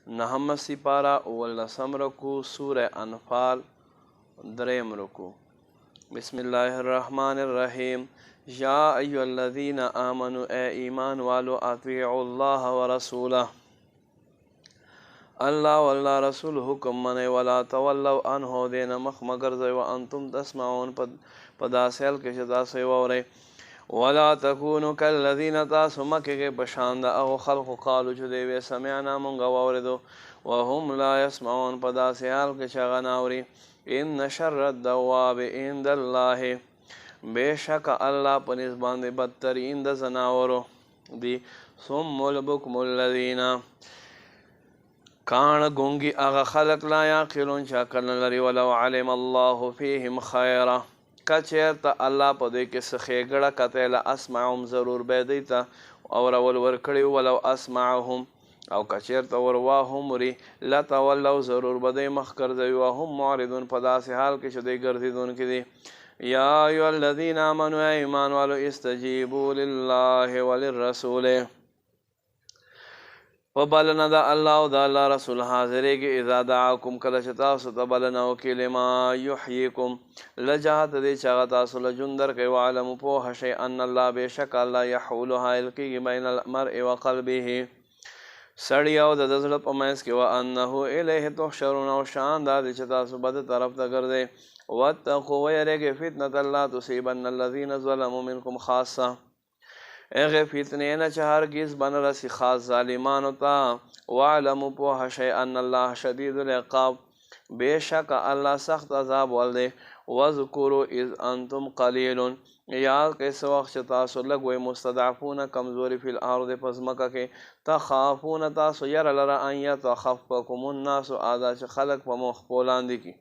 نهم سپارہ اولسم رکو سورہ انفال دریم رکو بسم اللہ الرحمن الرحیم یا ایھا الذین آمنوا اے ایمان والو اطیعوا اللہ ورسولہ اللہ واللہ رسول حکم منے ولا تولوا عنہ دین مخ مگر زی وانتم تسمعون پدا سیل کے شدا سے وورے ولا تکونوا کالذین تاسو مکه بشاند او خلق قالوا جدی سمعنا من غوردو وهم لا يسمعون پدا سیال کے شغناوری ان شر الدواب عند الله بیشک اللہ پنس باندې بدترین د زناورو دی ثم البکم الذین کان گونگی اغا خلق لا یاقلون شاکل لری ولو علم الله فیهم خیرا کچیرتا اللہ پا دوی کس خیگڑا کتیلا اسمعهم ضرور بیدیتا اور اول ورکڑی ولو اسمعهم او کچیرتا ورواهم ری لتولو ضرور بدی مخکر دوی وهم معرضون پدا سی حال کش دی گردیدون کی دی یا ایو الذین آمنوا ایمان والو استجیبوا للہ وللرسول وبلنا دا اللہ و دا اللہ رسول حاضرے گی اذا دعاکم کلشتا ستبلنا وکلما یحییکم لجہت دے چاگتا سل جندر کے وعلم پوہ شئی ان اللہ بے شک اللہ یحول حائل کی بین المرء وقلبه سڑی او دا دزل پمیس کی وانہو الیہ تحشرون و شان دا دے چتا سبت طرف دا کردے واتقوا ویرے گے فتنة اللہ تصیبن الذین ظلموا منکم خاصہ اغه فتنه نه چې هرگز بن رسی خاص ظالمانو ته وعلموا پوه شئ ان الله شدید العقاب بیشک الله سخت عذاب ولده وذکروا اذ انتم قلیل یاد کیس وقت تاسو لګوي مستضعفون کمزوری فی الارض پزمکه کې تخافون تاسو ير لرا ان يتخففكم الناس اذا خلق په مخ پولاندې کی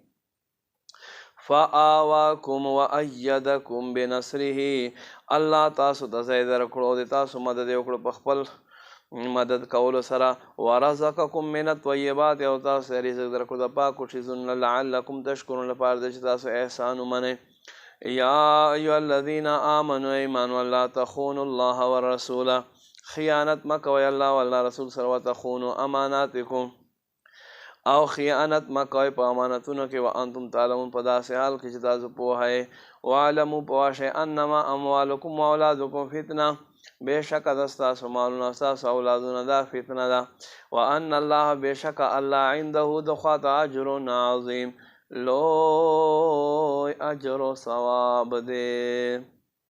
فآواکم وأیدکم بنصره اللہ تاسو تزاید رکھڑو دی تاسو مدد اکڑو پخپل مدد کولو سرا ورزقکم من الطیبات او تاسو رزق درکڑو دا پاکو چیزن لعلکم تشکرون لپاردش تاسو احسانو منے یا ایو الذین آمنوا ایمان واللہ تخونوا اللہ والرسول خیانت مکوی اللہ واللہ رسول سر وتخونوا اماناتکم او خیانت مکوی پا امانتونو کی وانتم تعلمون پدا سے حال کی چتا زپو ہے وعلمو پواش انما اموالکم واولادکم فتنہ بے شک دستا سمالونا استاس اولادون دا فتنہ دا وان اللہ بے شک اللہ عنده دخوات اجر عظیم لو اجر ثواب دے